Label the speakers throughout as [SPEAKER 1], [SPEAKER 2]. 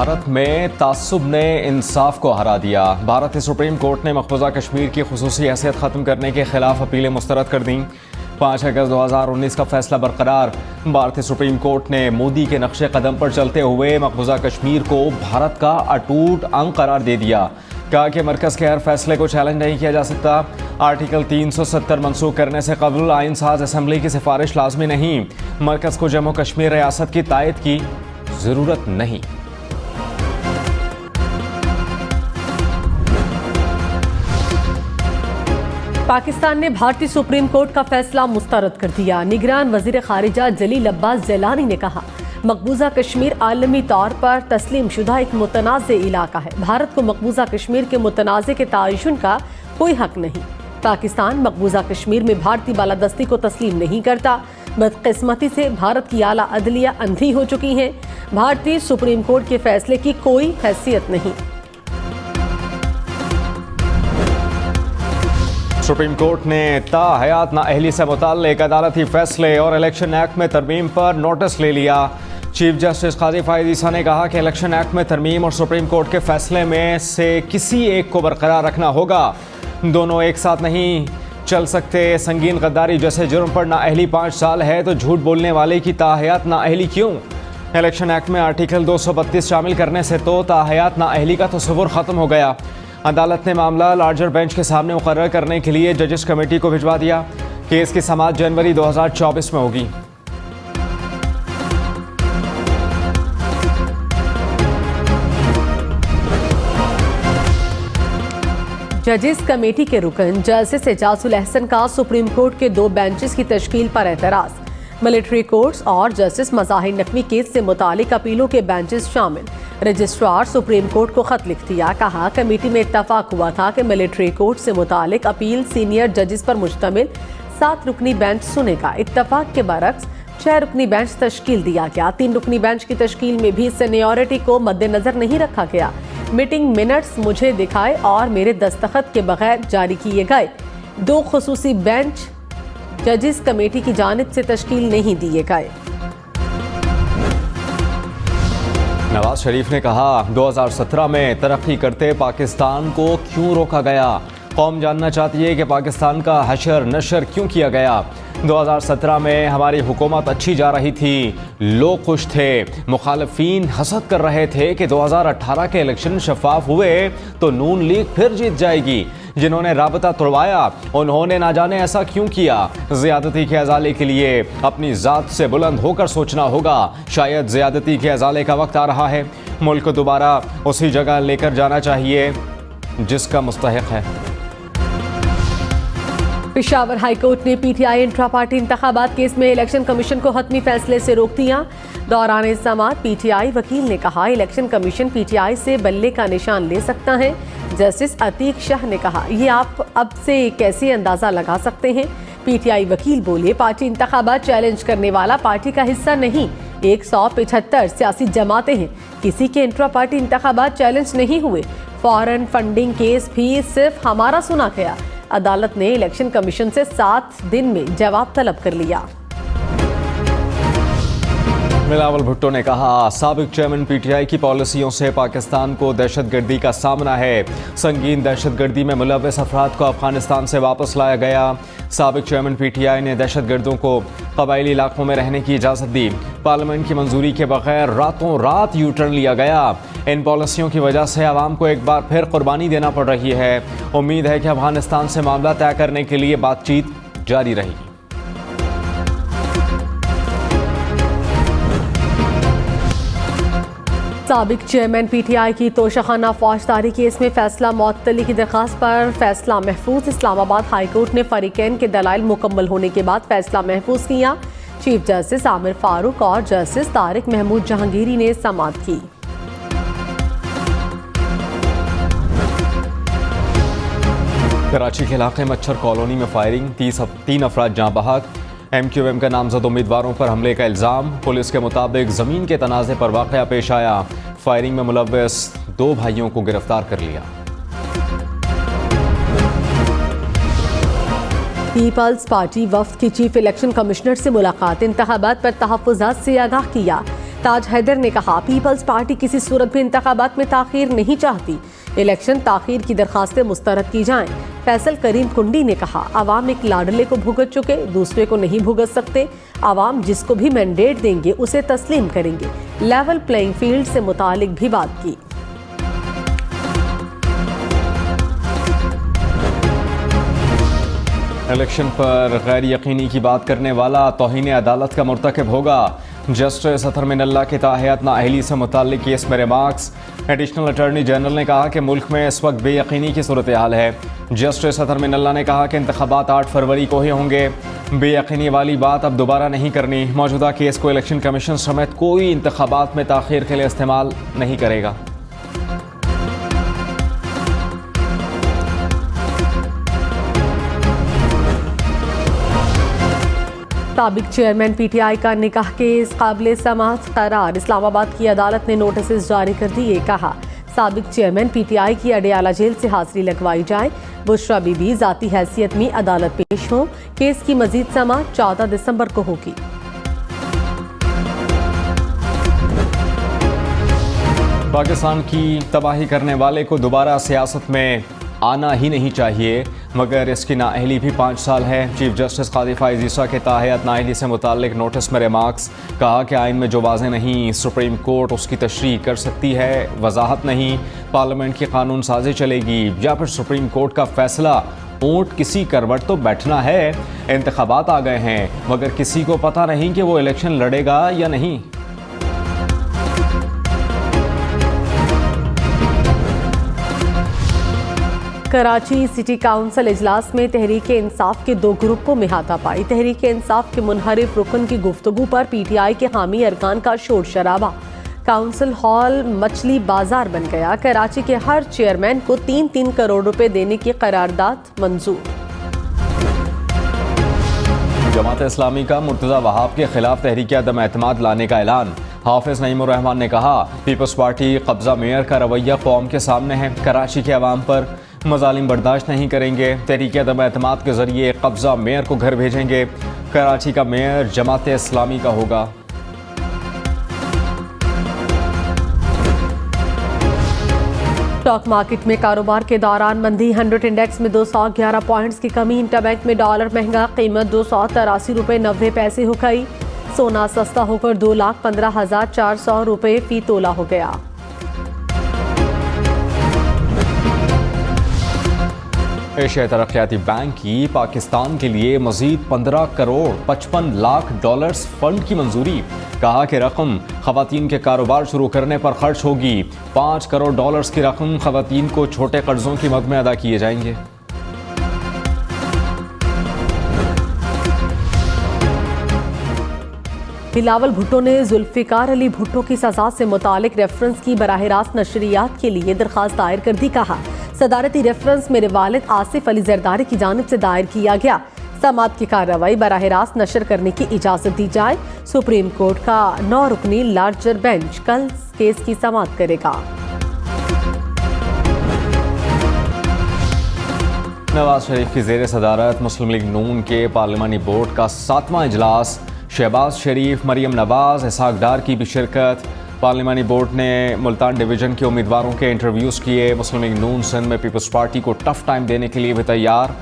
[SPEAKER 1] भारत में तासुब ने इंसाफ को हरा दिया। भारतीय सुप्रीम कोर्ट ने मकबूजा कश्मीर की खुसूसी हैसियत ख़त्म करने के खिलाफ अपीलें मुस्तरद कर दी। 5 अगस्त 2019 का फैसला बरकरार। भारतीय सुप्रीम कोर्ट ने मोदी के नक्शे कदम पर चलते हुए मकबूजा कश्मीर को भारत का अटूट अंग करार दे दिया। कहा कि मरकज़ के हर फैसले को चैलेंज नहीं किया जा सकता। आर्टिकल 370 मनसूख करने से कबल आइन साज असम्बली की सिफारिश लाजमी नहीं। मरकज़ को जम्मू कश्मीर रियासत की तायद की ज़रूरत नहीं।
[SPEAKER 2] पाकिस्तान ने भारतीय सुप्रीम कोर्ट का फैसला मुस्तरद कर दिया। निगरान वजीर खारिजा जलील अब्बास जैलानी ने कहा, मकबूजा कश्मीर आलमी तौर पर तस्लीम शुदा एक मुतनाज़ इलाका है। भारत को मकबूजा कश्मीर के मुतनाज़ के तयन का कोई हक नहीं। पाकिस्तान मकबूजा कश्मीर में भारतीय बालादस्ती को तस्लीम नहीं करता। बदकिस्मती से भारत की आला अदलिया अंधी हो चुकी है। भारतीय सुप्रीम कोर्ट के फैसले की कोई हैसियत नहीं।
[SPEAKER 1] सुप्रीम कोर्ट ने ताहयात नाअहली से मुताल्लिक अदालती फैसले और इलेक्शन एक्ट में तरमीम पर नोटिस ले लिया। चीफ जस्टिस काजी फायद ईसा ने कहा कि इलेक्शन एक्ट में तरमीम और सुप्रीम कोर्ट के फैसले में से किसी एक को बरकरार रखना होगा। दोनों एक साथ नहीं चल सकते। संगीन गद्दारी जैसे जुर्म पर नाअहली 5 साल है तो झूठ बोलने वाले की ताहयात नाअहली क्यों? इलेक्शन एक्ट में आर्टिकल 232 शामिल करने से तो ताहयात नाअहली का तस्वुर ख़त्म हो गया। अदालत ने मामला लार्जर बेंच के सामने मुकर्रर करने के लिए जजेस कमेटी को भिजवा दिया। केस की समाअत जनवरी 2024 में होगी।
[SPEAKER 2] जजेस कमेटी के रुकन जस्टिस एजाजुल अहसन का सुप्रीम कोर्ट के 2 बेंचेस की तश्कील पर एतराज़। मिलिट्री कोर्ट्स और जस्टिस मज़ाहिर नकवी केस से मुतालिक अपीलों के बेंचेस शामिल। रजिस्ट्रार सुप्रीम कोर्ट को खत लिख दिया। कहा, कमेटी में इत्तफाक हुआ था कि मिलिट्री कोर्ट से मुतालिक अपील सीनियर जजेस पर मुश्तमिल 7 रुकनी बेंच सुनेगा। इत्तफाक के बरक्स 6 रुकनी बेंच तश्कील दिया गया। 3 रुकनी बेंच की तश्कील में भी सीनियरिटी को मद्देनजर नहीं रखा गया। मीटिंग मिनट्स मुझे दिखाए और मेरे दस्तखत के बगैर जारी किए गए। 2 खुसूसी बेंच जजेस कमेटी की जानिब से तश्कील नहीं दिए गए।
[SPEAKER 1] नवाज शरीफ ने कहा, 2017 में तरक्की करते पाकिस्तान को क्यों रोका गया? कौम जानना चाहती है कि पाकिस्तान का हशर नशर क्यों किया गया। 2017 में हमारी हुकूमत अच्छी जा रही थी, लोग खुश थे। मुखालफीन हसद कर रहे थे कि 2018 के इलेक्शन शफाफ हुए तो नून लीग फिर जीत जाएगी। जिन्होंने राबता तोड़वाया उन्होंने ना जाने ऐसा क्यों किया। ज़ियादती के अजाले के लिए अपनी ज़ात से बुलंद होकर सोचना होगा। शायद ज़ियादती के अजाले का वक्त आ रहा है। मुल्क को दोबारा उसी जगह लेकर जाना चाहिए जिसका मुस्तहिक है।
[SPEAKER 2] पेशावर हाईकोर्ट ने पीटीआई इंट्रा पार्टी इंतखाबात केस में इलेक्शन कमीशन को हतमी फैसले से रोक दिया। दौरान समाअत पीटीआई वकील ने कहा, इलेक्शन कमीशन पीटीआई से बल्ले का निशान ले सकता है। जस्टिस अतीक शाह ने कहा, ये आप अब से कैसे अंदाजा लगा सकते हैं? पीटीआई वकील बोले, पार्टी इंतखाबात चैलेंज करने वाला पार्टी का हिस्सा नहीं। 175 सियासी जमातें हैं। किसी के इंट्रा पार्टी इंतखाबात चैलेंज नहीं हुए। फॉरेन फंडिंग केस भी सिर्फ हमारा सुना गया। अदालत ने इलेक्शन कमीशन से 7 दिन में जवाब तलब कर लिया।
[SPEAKER 1] बिलावल भुट्टो ने कहा, साबिक चेयरमैन पीटीआई की पॉलिसियों से पाकिस्तान को दहशतगर्दी का सामना है। संगीन दहशतगर्दी में मुलव्वस अफराद को अफगानिस्तान से वापस लाया गया। साबिक चेयरमैन पीटीआई ने दहशतगर्दों को कबायली इलाकों में रहने की इजाज़त दी। पार्लियामेंट की मंजूरी के बगैर रातों रात यू टर्न लिया गया। इन पॉलिसियों की वजह से आवाम को एक बार फिर कुर्बानी देना पड़ रही है। उम्मीद है कि अफगानिस्तान से मामला तय करने के लिए बातचीत जारी रहेगी।
[SPEAKER 2] साबिक चेयरमैन पीटीआई की तोशाखाना फौजदारी केस में फैसला मुअत्तली की दरखास्त पर फैसला महफूज। इस्लामाबाद हाईकोर्ट ने फरीकैन के दलाइल मुकम्मल होने के बाद फैसला महफूज किया। चीफ जस्टिस आमिर फारूक और जस्टिस तारिक महमूद जहांगीरी ने समाअत की।
[SPEAKER 1] कराची के इलाके मच्छर कॉलोनी में फायरिंग, 3 अफराद जाँ बहक। MQM के नामजद उम्मीदवारों पर हमले का इल्ज़ाम। पुलिस के मुताबिक ज़मीन के तनाज़े पर वाक़या पेश आया। फायरिंग में मुलव्वस 2 भाइयों को गिरफ्तार कर लिया।
[SPEAKER 2] पीपल्स पार्टी वफ्द की चीफ इलेक्शन कमिश्नर से मुलाकात। इंतखाबात पर तहफ़्फ़ुज़ात से आगाह किया। ताज हैदर ने कहा, पीपल्स पार्टी किसी सूरत में इंतखाबात में ताखीर नहीं चाहती। इलेक्शन ताखीर की दरखास्तें मुस्तरद की जाएं। फैसल करीम कुंडी ने कहा, आवाम एक लाडले को भुगत चुके, दूसरे को नहीं भुगत सकते। आवाम जिसको भी मैंडेट देंगे उसे तस्लीम करेंगे। लेवल प्लेइंग फील्ड से मुतालिक भी बात की।
[SPEAKER 1] इलेक्शन पर गैर यकीनी की बात करने वाला तौहीन अदालत का मुर्तकिब होगा। जस्टिस अतहर मिनल्ला के ताहयात नाअहली से मुताल्लिक केस में रिमार्क्स। एडिशनल अटॉर्नी जनरल ने कहा कि मुल्क में इस वक्त बेयकीनी की सूरत हाल है। जस्टिस अतहर मिनल्ला ने कहा कि इंतखाबात 8 फरवरी को ही होंगे। बेयकीनी वाली बात अब दोबारा नहीं करनी। मौजूदा केस को इलेक्शन कमीशन समेत कोई इंतखाबात में ताखीर के लिए इस्तेमाल नहीं करेगा।
[SPEAKER 2] साबिक चेयरमैन पीटीआई का निकाह केस काबिल समाअत करार। इस्लामाबाद की अदालत ने नोटिस जारी कर दिए। कहा, साबिक चेयरमैन पीटीआई की अडयाला जेल से हाजिरी लगवाई जाए। बुशरा बीबी जाती हैसियत में अदालत पेश हो। केस की मजीद समाअत 14 दिसंबर को होगी।
[SPEAKER 1] पाकिस्तान की तबाही करने वाले को दोबारा सियासत में आना ही नहीं चाहिए, मगर इसकी नाअहली भी 5 साल है। चीफ जस्टिस कादी फाइज ईसा के ताहयात नाअहली से मुताल्लिक नोटिस में रिमार्क्स। कहा कि आइन में जो वाज़ेह नहीं, सुप्रीम कोर्ट उसकी तशरीह कर सकती है। वजाहत नहीं, पार्लियामेंट की कानून साजी चलेगी या फिर सुप्रीम कोर्ट का फैसला। ऊँट किसी करवट तो बैठना है। इंतखाबात आ गए हैं, मगर किसी को पता नहीं कि वो इलेक्शन लड़ेगा या नहीं।
[SPEAKER 2] कराची सिटी काउंसिल इजलास में तहरीक इंसाफ के 2 ग्रुपों में हाथापाई। तहरीक इंसाफ के मुनहरिफ रुकन की गुफ्तगू पर पीटीआई के हामी अरकान का शोर शराबा। काउंसिल हॉल मछली बाजार बन गया। कराची के हर चेयरमैन को 3-3 करोड़ रुपए देने की करारदाद मंजूर।
[SPEAKER 1] जमात इस्लामी का मुर्तज़ा वहाब के खिलाफ तहरीक अदम एतमाद लाने का ऐलान। हाफिज नईमुर रहमान ने कहा, पीपल्स पार्टी कब्जा मेयर का रवैया कौम के सामने है। कराची के अवाम पर मजालिम बर्दाश्त नहीं करेंगे। तहरीक अदम एतमाद के जरिए कब्जा मेयर को घर भेजेंगे। कराची का मेयर जमात इस्लामी का होगा।
[SPEAKER 2] स्टॉक मार्केट में कारोबार के दौरान मंदी। 100 इंडेक्स में 211 पॉइंट्स की कमी। इंटरबैंक में डॉलर महंगा, कीमत 283 रुपये 90 पैसे हो गई। सोना सस्ता होकर 2,15,400 रुपये फी तोला हो गया।
[SPEAKER 1] एशियाई तरक्याती बैंक की पाकिस्तान के लिए मजीद 15 करोड़ 55 लाख डॉलर्स फंड की मंजूरी। कहा कि रकम खवातीन के कारोबार शुरू करने पर खर्च होगी। 5 करोड़ डॉलर्स की रकम खवातीन को छोटे कर्जों की मद में अदा किए जाएंगे।
[SPEAKER 2] बिलावल भुट्टो ने जुल्फिकार अली भुट्टो की सजा से मुतालिक रेफरेंस की बराह रास्त नशरियात के लिए दरखास्त दायर कर दी। कहा, सदारती रेफरेंस मेरे वालिद आसिफ अली जरदारी की जानिब से दायर किया गया। समाअत की कार्रवाई बराह रास्त नशर करने की इजाजत दी जाए। सुप्रीम कोर्ट का 9 रुकनी लार्जर बेंच कल केस की समाअत करेगा।
[SPEAKER 1] नवाज शरीफ की ज़ेर सदारत मुस्लिम लीग नून के पार्लिमानी बोर्ड का 7वां इजलास। शहबाज शरीफ, मरियम नवाज, इसहाक डार की भी शिरकत। पार्लिमानी बोर्ड ने मुल्तान डिवीज़न के उम्मीदवारों के इंटरव्यूज़ किए। मुस्लिम लीग नून सिंध में पीपल्स पार्टी को टफ टाइम देने के लिए भी तैयार।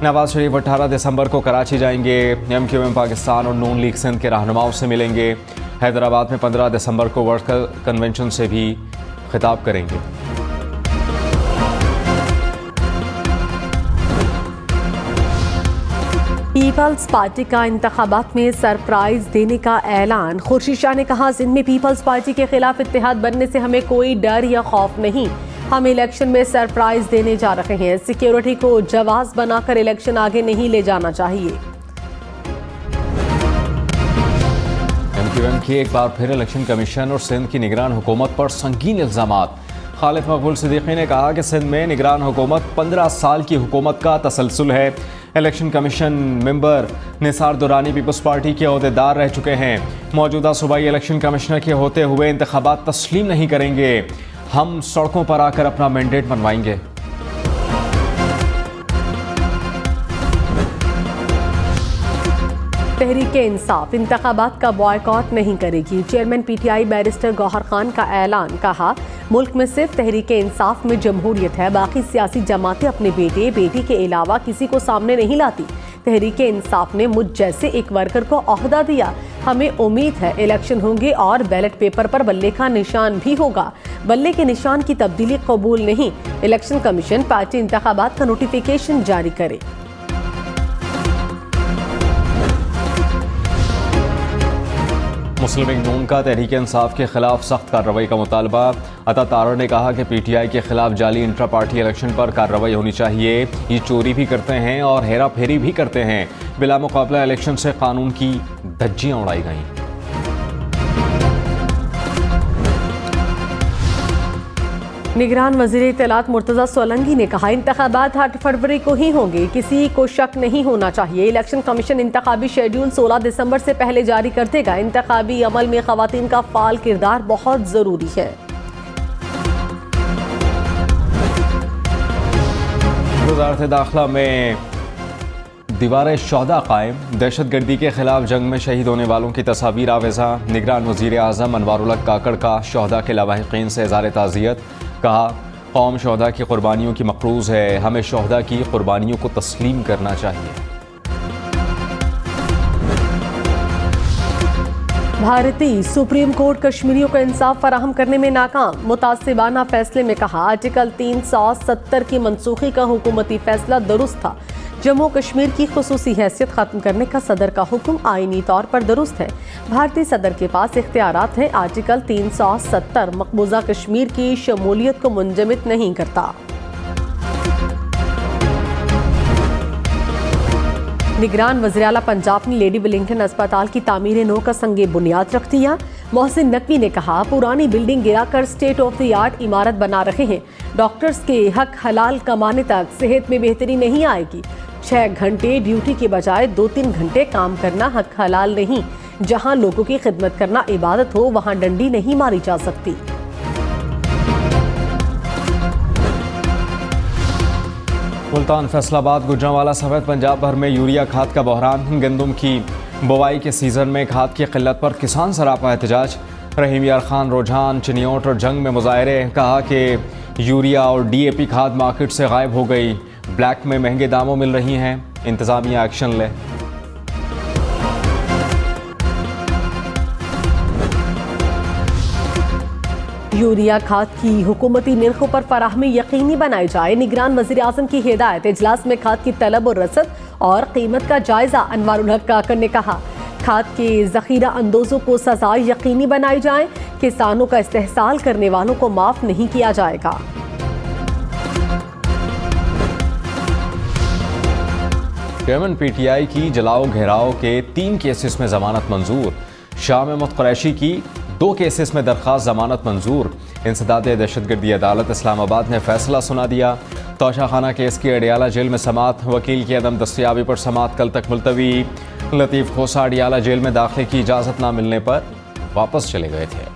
[SPEAKER 1] नवाज शरीफ 18 दिसंबर को कराची जाएंगे। MQM पाकिस्तान और नून लीग सिंध के रहनुमाओं से मिलेंगे। हैदराबाद में 15 दिसंबर को वर्कर कन्वेंशन से भी खिताब करेंगे।
[SPEAKER 2] पीपल्स पार्टी का इंतखाबात में सरप्राइज देने का ऐलान। खुर्शीद शाह ने कहा, सिंध में पीपल्स पार्टी के खिलाफ इत्तेहाद बनने से हमें कोई डर या खौफ नहीं। हम इलेक्शन में सरप्राइज देने जा रहे हैं। सिक्योरिटी को जवाब बनाकर इलेक्शन आगे नहीं ले जाना चाहिए।
[SPEAKER 1] MQM की एक बार फिर इलेक्शन कमीशन और सिंध की निगरान हुकूमत पर संगीन इल्जामात। खालिद मकबूल सिद्दीकी ने कहा कि सिंध में निगरान हुकूमत 15 साल की हुकूमत का तसलसल है। Election commission member Nisar Durrani Peoples Party के अहदेदार रह चुके हैं। मौजूदा सूबाई इलेक्शन कमिश्नर के होते हुए इंतखाबात तस्लीम नहीं करेंगे। हम सड़कों पर आकर अपना मैंडेट मनवाएंगे।
[SPEAKER 2] तहरीके इंसाफ इंतखाबात का बॉयकॉट नहीं करेगी। Chairman PTI barrister Gohar Khan का ऐलान। कहा, मुल्क में सिर्फ तहरीके इंसाफ में जमहूरियत है, बाकी सियासी जमातें अपने बेटे बेटी के अलावा किसी को सामने नहीं लाती। तहरीके इंसाफ ने मुझ जैसे एक वर्कर को ओहदा दिया। हमें उम्मीद है इलेक्शन होंगे और बैलेट पेपर पर बल्ले का निशान भी होगा। बल्ले के निशान की तब्दीली कबूल नहीं। इलेक्शन कमीशन पार्टी इंतखाबात का नोटिफिकेशन जारी करे।
[SPEAKER 1] मुस्लिम लीग नून का तहरीक इंसाफ के खिलाफ सख्त कार्रवाई का मुतालबा। अता तारा ने कहा कि पीटीआई के खिलाफ जाली इंट्रा पार्टी इलेक्शन पर कार्रवाई होनी चाहिए। ये चोरी भी करते हैं और हेरा फेरी भी करते हैं। बिला मुकाबला इलेक्शन से कानून की धज्जियां उड़ाई गईं।
[SPEAKER 2] निगरान वज़ीर इत्तलात मुर्तज़ा सोलंकी ने कहा, इंतखाबात 8 फरवरी को ही होंगे, किसी को शक नहीं होना चाहिए। इलेक्शन कमीशन इंतखाबी शेड्यूल 16 दिसंबर से पहले जारी कर देगा। इंतखाबी अमल में ख़वातीन का फ़ाल किरदार बहुत ज़रूरी है।
[SPEAKER 1] वज़ारत दाखिला में दीवार शोहदा कायम। दहशतगर्दी के खिलाफ जंग में शहीद होने वालों की तस्वीर आवेज़ा। निगरान वज़ीर आज़म अनवारुल हक काकड़ का शोहदा के लवाहिकीन से इज़हार ताज़ियत। कहा, कौम शोहदा की कुर्बानियों की मक़रूज़ है, हमें शोहदा की कुर्बानियों को तस्लीम करना चाहिए।
[SPEAKER 2] भारतीय सुप्रीम कोर्ट कश्मीरियों को इंसाफ फराहम करने में नाकाम। मुतासिबाना फैसले में कहा, आर्टिकल 370 की मनसूखी का हुकूमती फैसला दुरुस्त था। जम्मू कश्मीर की खुसूसी हैसियत खत्म करने का सदर का हुक्म आईनी तौर पर दुरुस्त है। भारतीय सदर के पास इख्तियारात हैं। आर्टिकल 370 मकबूजा कश्मीर की शमूलियत को मुंजमद नहीं करता। निगरान वज़ीर आला पंजाब ने लेडी विलिंगटन अस्पताल की तामीर नौ का संगे बुनियाद रख दिया। मोहसिन नकवी ने कहा, पुरानी बिल्डिंग गिराकर स्टेट ऑफ द आर्ट इमारत बना रहे हैं। डॉक्टर्स के हक हलाल कमाने तक सेहत में बेहतरी नहीं आएगी। 6 घंटे ड्यूटी के बजाय 2-3 घंटे काम करना हक हलाल नहीं। जहां लोगों की खिदमत करना इबादत हो, वहां डंडी नहीं मारी जा सकती।
[SPEAKER 1] मुल्तान, फैसलाबाद, गुजरांवाला समेत पंजाब भर में यूरिया खाद का बहरान। गंदम की बुवाई के सीजन में खाद की किल्लत पर किसान सरापा एहतजाज। रहीम यार खान रुझान, चिनियोट और जंग में मुजाहरे। कहा कि यूरिया और डीएपी खाद मार्केट से गायब हो गई, ब्लैक में महंगे दामों मिल रही हैं, इंतजामिया एक्शन ले।
[SPEAKER 2] यूरिया खाद की हुकूमती निर्खों पर फराहमी यकीनी बनाई जाए। निगरान वज़ीर आज़म की हिदायत। इजलास में खाद की तलब और रसद और कीमत का जायजा। अनवारुल हक काकड़ ने कहा, खाद के ज़ख़ीरा अंदोज़ों को सज़ा यकीनी बनाई जाए। किसानों का इस्तेहसाल करने वालों को माफ़ नहीं किया जाएगा।
[SPEAKER 1] चेयरमैन पीटीआई की जलाओ घेराव के 3 केसेस में जमानत मंजूर। शाह महमूद कुरैशी की 2 केसेस में दरख्वास्त जमानत मंजूर। इंसदाद दहशतगर्दी अदालत इस्लामाबाद ने फैसला सुना दिया। तोशाखाना केस की अडियाला जेल में समात। वकील की अदम दस्तयाबी पर समात कल तक मुलतवी। लतीफ़ खोसा अडियाला जेल में दाखिले की इजाज़त न मिलने पर वापस चले गए थे।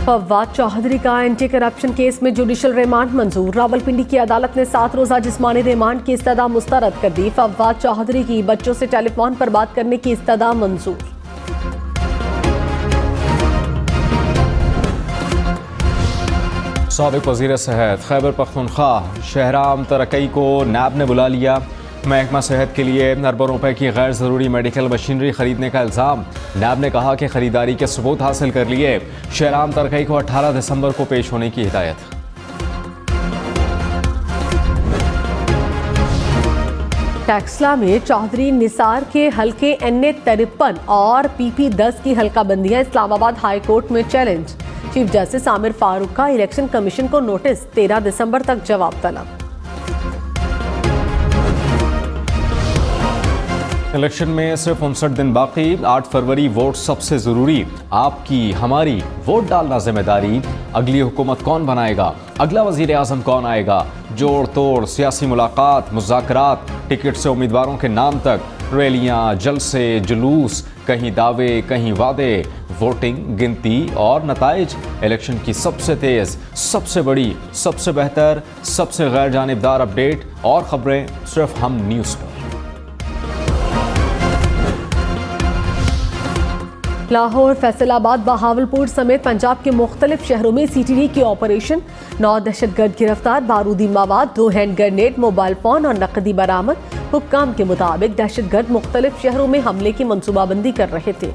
[SPEAKER 2] फवाद चौधरी का एंटी करप्शन केस में जुडिशल रिमांड मंजूर। रावलपिंडी की अदालत ने 7 रोज़ा जिस्मानी रिमांड की इस्तदा मुस्तरद कर दी। फवाद चौधरी की बच्चों से टेलीफोन पर बात करने की इस्तदा मंजूर।
[SPEAKER 1] साबिक वज़ीर सेहत खैबर पख्तूनख्वा शहराम तरकई को नैब ने बुला लिया। महकमा सेहत के लिए अरबों रुपए की गैर ज़रूरी मेडिकल मशीनरी खरीदने का इल्ज़ाम। नैब ने कहा कि खरीदारी के सबूत हासिल कर लिए। शहराम तरकई को 18 दिसंबर को पेश होने की हिदायत।
[SPEAKER 2] टैक्सला में चौधरी निसार के हल्के NA 53 और PP 10 की हल्का बंदियां इस्लामाबाद हाई कोर्ट में challenge. Chief justice Aamir Farooq का इलेक्शन कमीशन को नोटिस। 13 दिसंबर तक जवाब तलब।
[SPEAKER 1] इलेक्शन में सिर्फ 59 दिन बाकी। 8 फरवरी वोट सबसे जरूरी। आपकी हमारी वोट डालना जिम्मेदारी। अगली हुकूमत कौन बनाएगा, अगला वजीर आजम कौन आएगा, जोड़ तोड़ सियासी मुलाकात, मुज़ाकरात, टिकट से उम्मीदवारों के नाम तक रैलियां, जलसे, जुलूस, कहीं दावे कहीं वादे, वोटिंग, गिनती और नताइज। इलेक्शन की सबसे तेज, सबसे बड़ी, सबसे बेहतर, सबसे गैर जानिबदार अपडेट और खबरें सिर्फ हम न्यूज़ पर।
[SPEAKER 2] लाहौर, फैसलाबाद, बहावलपुर समेत पंजाब के मुख्तलिफ शहरों में CTD की ऑपरेशन। 9 दहशतगर्द गिरफ्तार, बारूदी मवाद, 2 हैंड ग्रेनेड, मोबाइल फोन और नकदी बरामद। हुक्काम के मुताबिक दहशतगर्द मुख्तलिफ शहरों में हमले की मंसूबाबंदी कर रहे थे।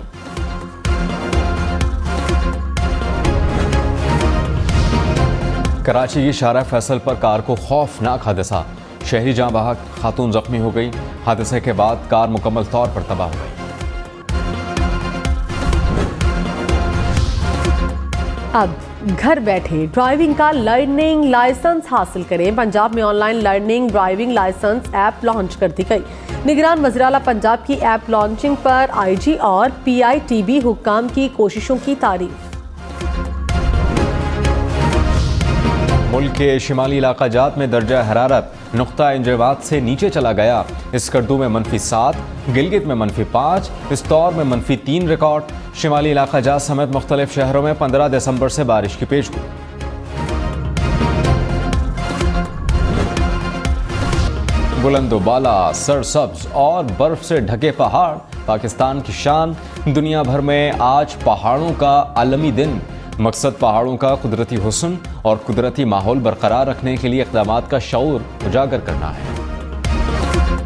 [SPEAKER 1] कराची की शारा फैसल पर कार को खौफनाक हादसा, शहरी जहां बहक, खातून जख्मी हो गई। हादसे के बाद कार मुकम्मल तौर पर तबाह हो गई।
[SPEAKER 2] अब घर बैठे ड्राइविंग का लर्निंग लाइसेंस हासिल करें। पंजाब में online learning driving licence app launch कर दी गई। निगरान वज़ीर-ए-आला पंजाब की ऐप लॉन्चिंग पर IG और PITB हुक्काम की कोशिशों की तारीफ।
[SPEAKER 1] मुल्क के शिमाली इलाकाजात में दर्जा हरारत नुक्ता इंजबात से नीचे चला गया। स्कर्दू में -7, गिलगित में -5, इस्तौर में -3 रिकॉर्ड। शिमाली इलाकाजात समेत मुख्तलिफ शहरों में 15 दिसंबर से बारिश की पेशगोई। बुलंदोबाला, सरसब्ज और बर्फ से ढके पहाड़ पाकिस्तान की शान। दुनिया भर में आज पहाड़ों का आलमी दिन। मकसद पहाड़ों का कुदरती हुस्न और कुदरती माहौल बरकरार रखने के लिए इक़दामात का शऊर उजागर करना है।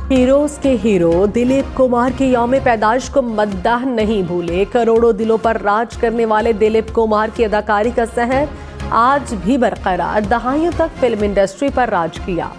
[SPEAKER 2] हीरोज के हीरो दिलीप कुमार के यौम पैदाइश को मद्दाह नहीं भूले। करोड़ों दिलों पर राज करने वाले दिलीप कुमार की अदाकारी का सहर आज भी बरकरार। दहाइयों तक फिल्म इंडस्ट्री पर राज किया।